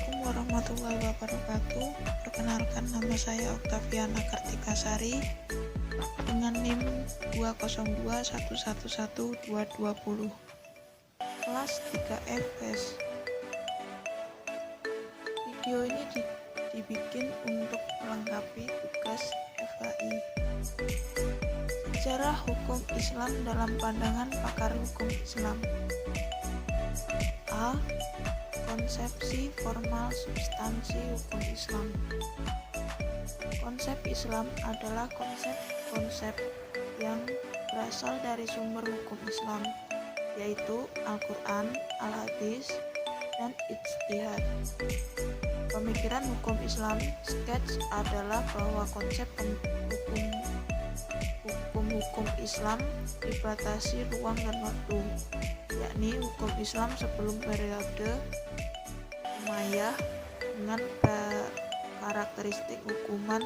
Assalamualaikum warahmatullahi wabarakatuh. Perkenalkan, nama saya Oktaviana Kartikasari dengan NIM 202111220 kelas 3FS. Video ini dibikin untuk melengkapi tugas FHI. Sejarah hukum Islam dalam pandangan pakar hukum Islam. A. Konsepsi formal substansi hukum Islam. Konsep Islam adalah konsep-konsep yang berasal dari sumber hukum Islam, yaitu Al-Quran, Al-Hadis, dan Ijtihad. Pemikiran hukum Islam sketch adalah bahwa konsep hukum Islam dibatasi ruang dan waktu, yakni hukum Islam sebelum periode Umayyah dengan karakteristik hukuman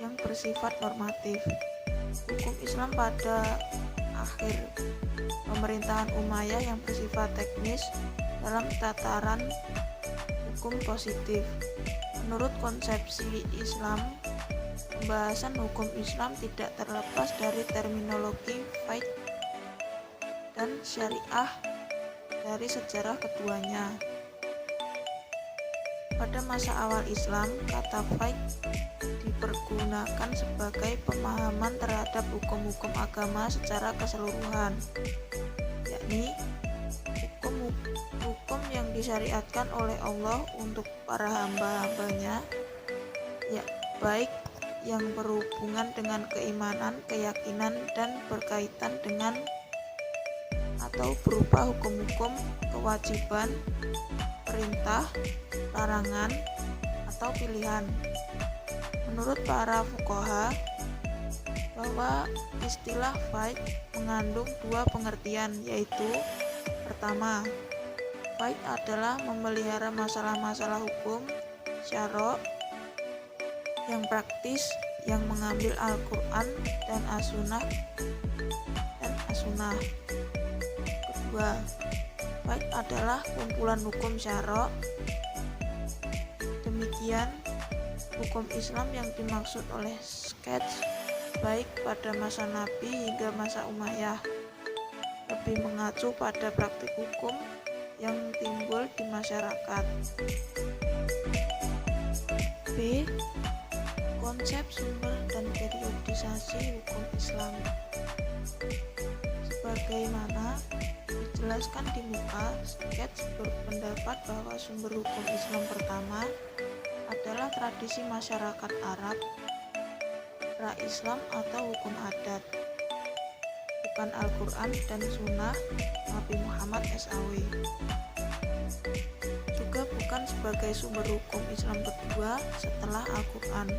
yang bersifat normatif. Hukum Islam pada akhir pemerintahan Umayyah yang bersifat teknis dalam tataran hukum positif. Menurut konsepsi Islam, pembahasan hukum Islam tidak terlepas dari terminologi fiqh dan syariah dari sejarah keduanya. Pada masa awal Islam, kata fiqh dipergunakan sebagai pemahaman terhadap hukum-hukum agama secara keseluruhan, yakni hukum yang disyariatkan oleh Allah untuk para hamba-hambanya, ya, baik yang berhubungan dengan keimanan, keyakinan, dan berkaitan dengan atau berupa hukum-hukum kewajiban, perintah, larangan, atau pilihan. Menurut para fuqaha, bahwa istilah fiqh mengandung dua pengertian, yaitu pertama, fiqh adalah memelihara masalah-masalah hukum syara' yang praktis yang mengambil Al-Quran dan As-Sunnah. Kedua, fiqh adalah kumpulan hukum syara'. Demikian hukum Islam yang dimaksud oleh sketch baik pada masa Nabi hingga masa Umayyah lebih mengacu pada praktik hukum yang timbul di masyarakat. B. Konsep sumber dan periodisasi hukum Islam. Sebagaimana dijelaskan di muka, sketch berpendapat bahwa sumber hukum Islam pertama adalah tradisi masyarakat Arab pra-Islam atau hukum adat, bukan Al-Quran dan Sunnah Nabi Muhammad SAW. Juga bukan sebagai sumber hukum Islam kedua setelah Al-Quran.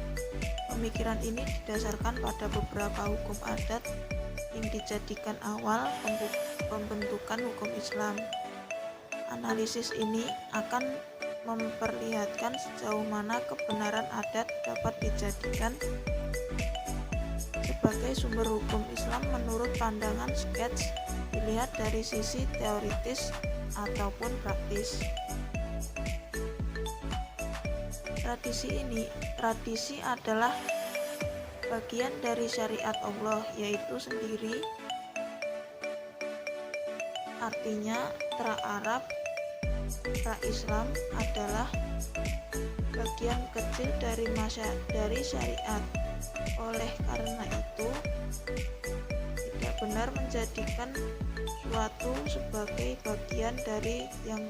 Pemikiran ini didasarkan pada beberapa hukum adat yang dijadikan awal pembentukan hukum Islam. Analisis ini akan memperlihatkan sejauh mana kebenaran adat dapat dijadikan sebagai sumber hukum Islam menurut pandangan sketch, dilihat dari sisi teoritis ataupun praktis. Tradisi adalah bagian dari syariat Allah, yaitu sendiri, artinya pra-Arab, pra-Islam adalah bagian kecil dari syariat. Oleh karena itu, tidak benar menjadikan suatu sebagai bagian dari yang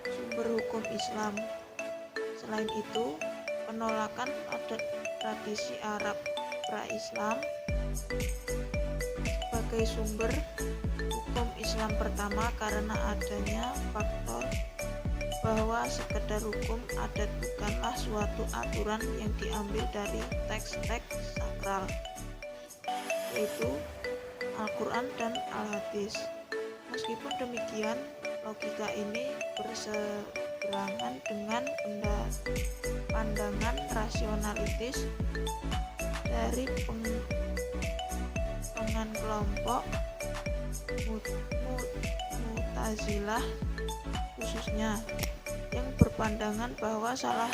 sumber hukum Islam. Selain itu, penolakan adat tradisi Arab pra-Islam sebagai sumber hukum Islam pertama karena adanya faktor bahwa sekedar hukum adat bukanlah suatu aturan yang diambil dari teks-teks sakral, yaitu Al-Quran dan Al-Hadis. Meskipun demikian, logika ini berseberangan dengan pandangan rasionalitis dari pengen kelompok Mu'tazilah khususnya, yang berpandangan bahwa salah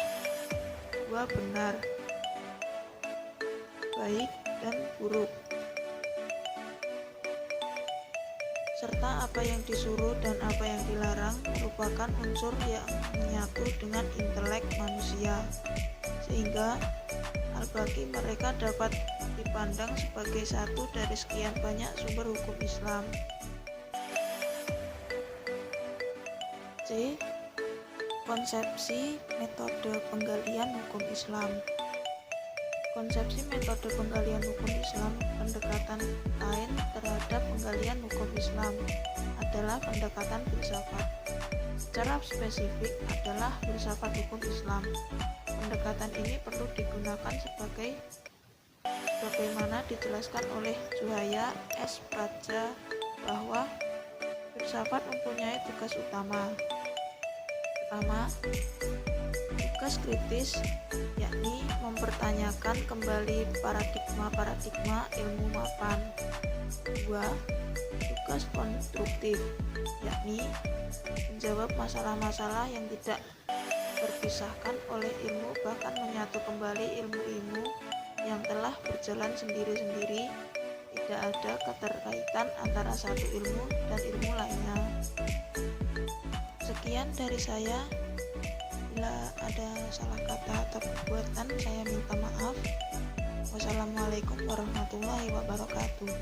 dua benar, baik dan buruk, serta apa yang disuruh dan apa yang dilarang merupakan unsur yang menyatu dengan intelek manusia, sehingga bagi mereka dapat dipandang sebagai satu dari sekian banyak sumber hukum Islam. C. Konsepsi metode penggalian hukum Islam. Konsepsi metode penggalian hukum Islam, pendekatan lain terhadap penggalian hukum Islam adalah pendekatan filsafat. Secara spesifik adalah filsafat hukum Islam. Pendekatan ini perlu digunakan sebagaimana dijelaskan oleh Zuhaya S. Praja bahwa filsafat mempunyai tugas utama. Pertama, tugas kritis, yakni mempertanyakan kembali paradigma-paradigma ilmu mapan. Dua, tugas konstruktif, yakni menjawab masalah-masalah yang tidak terpisahkan oleh ilmu, bahkan menyatu kembali ilmu-ilmu yang telah berjalan sendiri-sendiri, tidak ada keterkaitan antara satu ilmu dan ilmu lainnya. Sekian dari saya. Bila ada salah kata atau perbuatan, saya minta maaf. Wassalamualaikum warahmatullahi wabarakatuh.